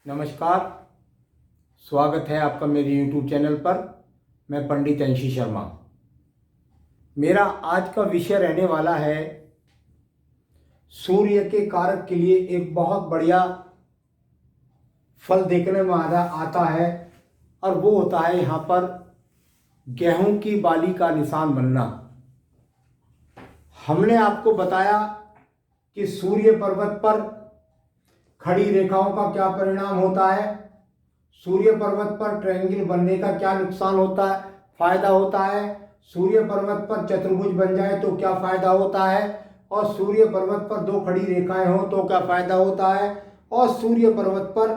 नमस्कार, स्वागत है आपका मेरे YouTube चैनल पर। मैं पंडित अंशी शर्मा। मेरा आज का विषय रहने वाला है सूर्य के कारक के लिए एक बहुत बढ़िया फल देखने में आता है और वो होता है यहाँ पर गेहूं की बाली का निशान बनना। हमने आपको बताया कि सूर्य पर्वत पर खड़ी रेखाओं का क्या परिणाम होता है, सूर्य पर्वत पर ट्रायंगल बनने का क्या नुकसान होता है, फायदा होता है, सूर्य पर्वत पर चतुर्भुज बन जाए तो क्या फायदा होता है, और सूर्य पर्वत पर दो खड़ी रेखाएं हो तो क्या फायदा होता है, और सूर्य पर्वत पर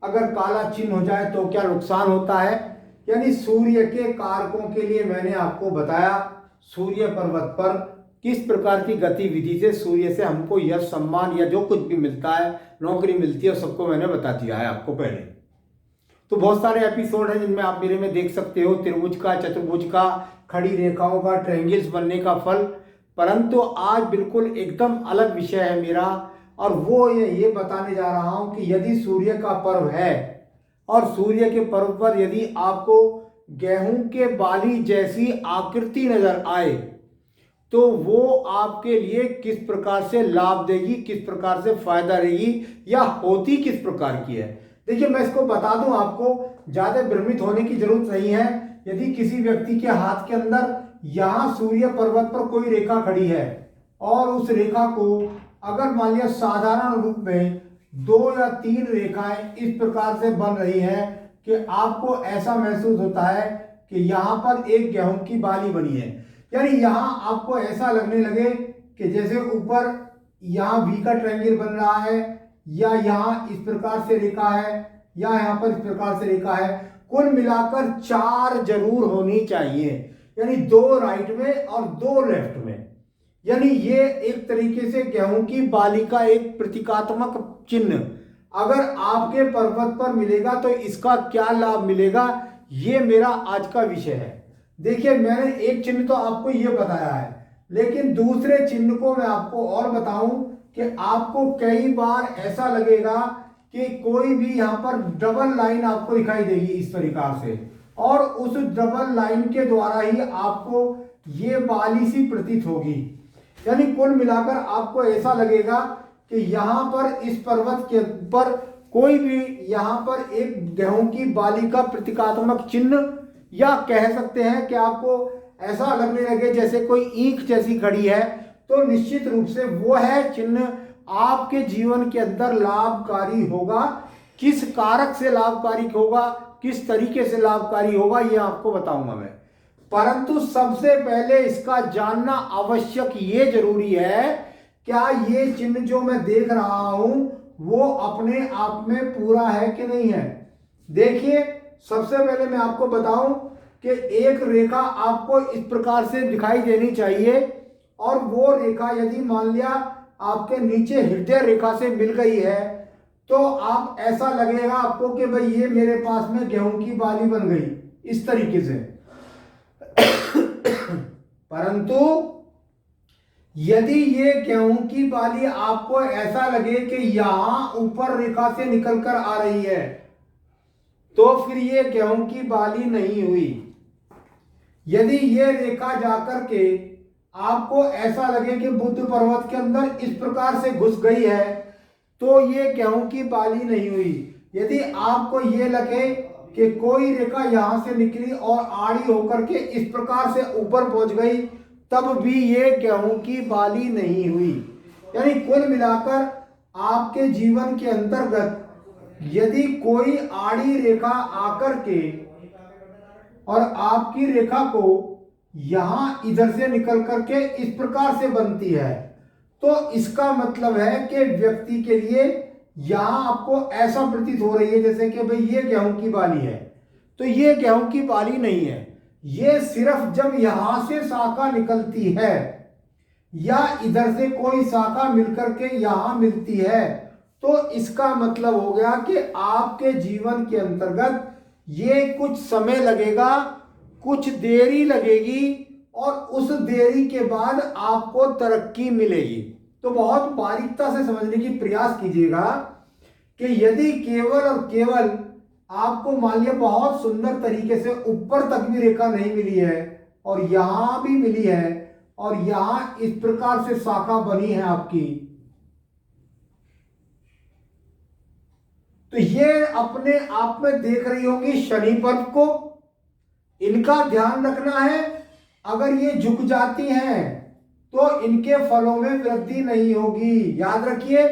अगर काला चिन्ह हो जाए तो क्या नुकसान होता है। यानी सूर्य के कारकों के लिए मैंने आपको बताया सूर्य पर्वत पर किस प्रकार की गतिविधि से सूर्य से हमको यश सम्मान या जो कुछ भी मिलता है, नौकरी मिलती है, सबको मैंने बता दिया है आपको पहले। तो बहुत सारे एपिसोड हैं जिनमें आप मेरे में देख सकते हो त्रिभुज का, चतुर्भुज का, खड़ी रेखाओं का, ट्रायंगल्स बनने का फल। परंतु आज बिल्कुल एकदम अलग विषय है मेरा, और वो ये बताने जा रहा हूं कि यदि सूर्य का पर्व है और सूर्य के पर्व पर यदि आपको गेहूं के बाली जैसी आकृति नजर आए तो वो आपके लिए किस प्रकार से लाभ देगी, किस प्रकार से फायदा रहेगी, या होती किस प्रकार की है। देखिए, मैं इसको बता दूं, आपको ज्यादा भ्रमित होने की जरूरत नहीं है। यदि किसी व्यक्ति के हाथ के अंदर यहां सूर्य पर्वत पर कोई रेखा खड़ी है और उस रेखा को अगर मान लिया साधारण रूप में 2 या 3 रेखाएं इस प्रकार से बन रही हैं कि आपको ऐसा महसूस होता है कि यहां पर एक गेहूं की बाली बनी है। यानी यहां आपको ऐसा लगने लगे कि जैसे ऊपर यहां वी का ट्रायंगल बन रहा है, या यहां इस प्रकार से रेखा है, या यहां पर इस प्रकार से रेखा है। कुल मिलाकर 4 जरूर होनी चाहिए, यानी 2 राइट में और 2 लेफ्ट में। यानी ये एक तरीके से गेहूं की बाली का एक प्रतीकात्मक चिन्ह अगर आपके पर्वत पर मिलेगा तो इसका क्या लाभ मिलेगा, ये मेरा आज का विषय है। देखिए, मैंने एक चिन्ह तो आपको ये बताया है, लेकिन दूसरे चिन्ह को मैं आपको और बताऊं कि आपको कई बार ऐसा लगेगा कि कोई भी यहाँ पर डबल लाइन आपको दिखाई देगी इस तरीका से, और उस डबल लाइन के द्वारा ही आपको ये बाली सी प्रतीत होगी। यानी कुल मिलाकर आपको ऐसा लगेगा कि यहाँ पर इस पर्वत के ऊपर कोई भी यहाँ पर एक गेहूं की बाली का प्रतीकात्मक चिन्ह, या कह सकते हैं कि आपको ऐसा लगने लगे जैसे कोई ईंट जैसी खड़ी है, तो निश्चित रूप से वो है चिन्ह आपके जीवन के अंदर लाभकारी होगा। किस कारक से लाभकारी होगा, किस तरीके से लाभकारी होगा, ये आपको बताऊंगा मैं। परंतु सबसे पहले इसका जानना आवश्यक ये जरूरी है, क्या ये चिन्ह जो मैं देख रहा हूं वो अपने आप में पूरा है कि नहीं है। देखिए, सबसे पहले मैं आपको बताऊं कि एक रेखा आपको इस प्रकार से दिखाई देनी चाहिए, और वो रेखा यदि मान लिया आपके नीचे हृदय रेखा से मिल गई है तो आप ऐसा लगेगा आपको कि भाई ये मेरे पास में गेहूं की बाली बन गई इस तरीके से। परंतु यदि ये गेहूं की बाली आपको ऐसा लगे कि यहां ऊपर रेखा से निकलकर आ रही है तो फिर ये गेहूं की बाली नहीं हुई। यदि ये रेखा जाकर के आपको ऐसा लगे कि बुद्ध पर्वत के अंदर इस प्रकार से घुस गई है तो ये गेहूं की बाली नहीं हुई। यदि आपको ये लगे कि कोई रेखा यहां से निकली और आड़ी होकर के इस प्रकार से ऊपर पहुंच गई, तब भी ये गेहूं की बाली नहीं हुई। यानी कुल मिलाकर आपके जीवन के अंतर्गत यदि कोई आड़ी रेखा आकर के और आपकी रेखा को यहां इधर से निकल करके इस प्रकार से बनती है, तो इसका मतलब है कि व्यक्ति के लिए यहां आपको ऐसा प्रतीत हो रही है जैसे कि भाई ये गेहूं की बाली है, तो ये गेहूं की बाली नहीं है। ये सिर्फ जब यहां से शाखा निकलती है या इधर से कोई शाखा मिलकर के यहां मिलती है, तो इसका मतलब हो गया कि आपके जीवन के अंतर्गत ये कुछ समय लगेगा, कुछ देरी लगेगी, और उस देरी के बाद आपको तरक्की मिलेगी। तो बहुत बारीकता से समझने की प्रयास कीजिएगा कि यदि केवल और केवल आपको मान लिया बहुत सुंदर तरीके से ऊपर तक भी रेखा नहीं मिली है और यहां भी मिली है और यहां इस प्रकार से शाखा बनी है आपकी, तो ये अपने आप में देख रही होंगी शनि पर्व को। इनका ध्यान रखना है, अगर ये झुक जाती हैं तो इनके फलों में वृद्धि नहीं होगी। याद रखिए,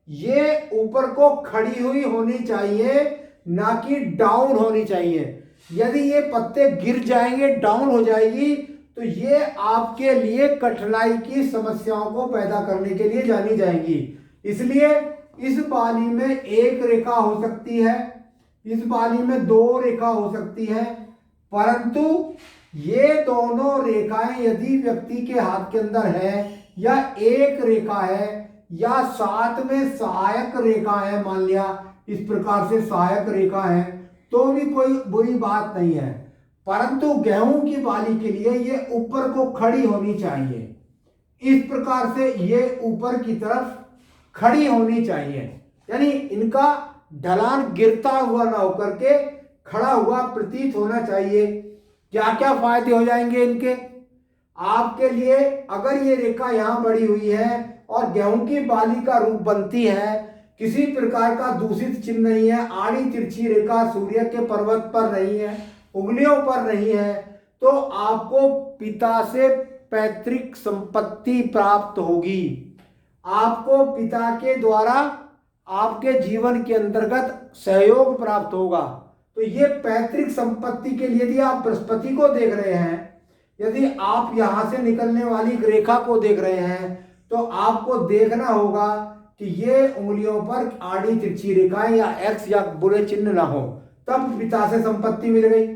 ये ऊपर को खड़ी हुई होनी चाहिए, ना कि डाउन होनी चाहिए। यदि ये पत्ते गिर जाएंगे, डाउन हो जाएगी, तो ये आपके लिए कठिनाई की समस्याओं को पैदा करने के लिए जानी जाएंगी। इसलिए इस बाली में एक रेखा हो सकती है, इस बाली में दो रेखा हो सकती है, परंतु ये दोनों रेखाएं यदि व्यक्ति के हाथ के अंदर है या एक रेखा है या साथ में सहायक रेखा है, मान लिया इस प्रकार से सहायक रेखा है, तो भी कोई बुरी बात नहीं है। परंतु गेहूं की बाली के लिए ये ऊपर को खड़ी होनी चाहिए, इस प्रकार से ये ऊपर की तरफ खड़ी होनी चाहिए, यानी इनका ढलान गिरता हुआ ना होकर के खड़ा हुआ प्रतीत होना चाहिए। क्या क्या फायदे हो जाएंगे इनके आपके लिए? अगर ये रेखा यहां बढ़ी हुई है और गेहूं की बाली का रूप बनती है, किसी प्रकार का दूषित चिन्ह नहीं है, आड़ी तिरछी रेखा सूर्य के पर्वत पर नहीं है, उंगलियों पर नहीं है, तो आपको पिता से पैतृक संपत्ति प्राप्त होगी। आपको पिता के द्वारा आपके जीवन के अंतर्गत सहयोग प्राप्त होगा। तो ये पैतृक संपत्ति के लिए यदि आप बृहस्पति को देख रहे हैं, यदि आप यहां से निकलने वाली रेखा को देख रहे हैं, तो आपको देखना होगा कि ये उंगलियों पर आड़ी तिरछी रेखाएं या एक्स या बुरे चिन्ह ना हो, तब पिता से संपत्ति मिल गई।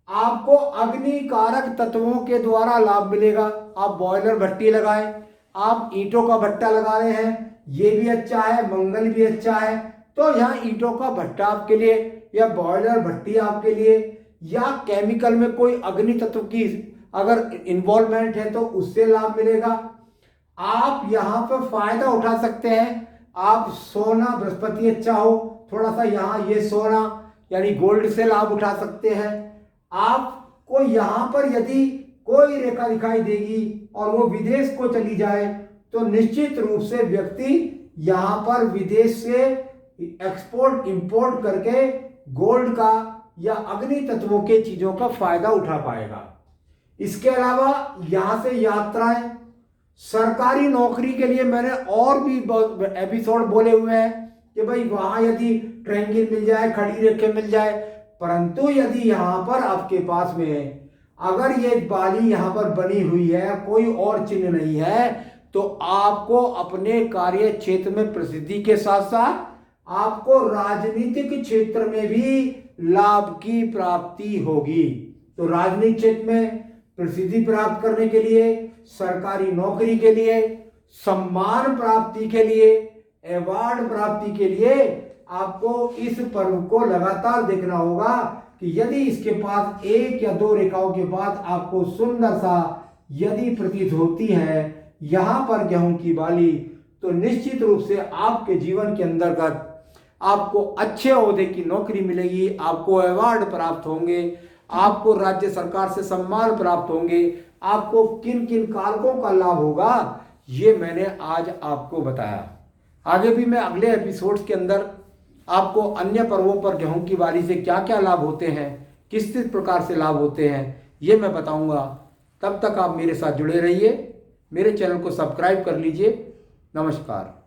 आपको अग्नि कारक तत्वों के द्वारा लाभ मिलेगा। आप बॉयलर भट्टी लगाएं, आप ईंटों का भट्टा लगा रहे हैं, ये भी अच्छा है, मंगल भी अच्छा है, तो यहाँ ईंटों का भट्टा आपके लिए या बॉयलर भट्टी आपके लिए, या केमिकल में कोई अग्नि तत्व की अगर इन्वॉल्वमेंट है तो उससे लाभ मिलेगा। आप यहाँ पर फायदा उठा सकते हैं। आप सोना, बृहस्पति अच्छा हो, थोड़ा सा यहाँ ये सोना यानी गोल्ड से लाभ उठा सकते हैं। आपको यहाँ पर यदि कोई रेखा दिखाई देगी और वो विदेश को चली जाए, तो निश्चित रूप से व्यक्ति यहाँ पर विदेश से एक्सपोर्ट इंपोर्ट करके गोल्ड का या अग्नि तत्वों के चीजों का फायदा उठा पाएगा। इसके अलावा यहाँ से यात्राएं, सरकारी नौकरी के लिए मैंने और भी एपिसोड बोले हुए हैं कि भाई वहां यदि ट्रायंगल मिल जाए, खड़ी रेखे मिल जाए, परंतु यदि यहाँ पर आपके पास में अगर ये बाली यहाँ पर बनी हुई है, कोई और चिन्ह नहीं है, तो आपको अपने कार्य क्षेत्र में प्रसिद्धि के साथ साथ आपको राजनीतिक क्षेत्र में भी लाभ की प्राप्ति होगी। तो राजनीतिक क्षेत्र में प्रसिद्धि प्राप्त करने के लिए, सरकारी नौकरी के लिए, सम्मान प्राप्ति के लिए, अवार्ड प्राप्ति के लिए आपको इस पर्व को लगातार देखना होगा कि यदि इसके पास एक या दो रेखाओं के बाद आपको सुंदर सा यदि प्रतीत होती है यहां पर गेहूं की बाली, तो निश्चित रूप से आपके जीवन के अंतर्गत आपको अच्छे ओहदे की नौकरी मिलेगी, आपको अवार्ड प्राप्त होंगे, आपको राज्य सरकार से सम्मान प्राप्त होंगे। आपको किन किन कारकों का लाभ होगा ये मैंने आज आपको बताया। आगे भी मैं अगले एपिसोड्स के अंदर आपको अन्य पर्वों पर गेहूं की बाली से क्या क्या लाभ होते हैं, किस किस प्रकार से लाभ होते हैं, ये मैं बताऊंगा। तब तक आप मेरे साथ जुड़े रहिए, मेरे चैनल को सब्सक्राइब कर लीजिए। नमस्कार।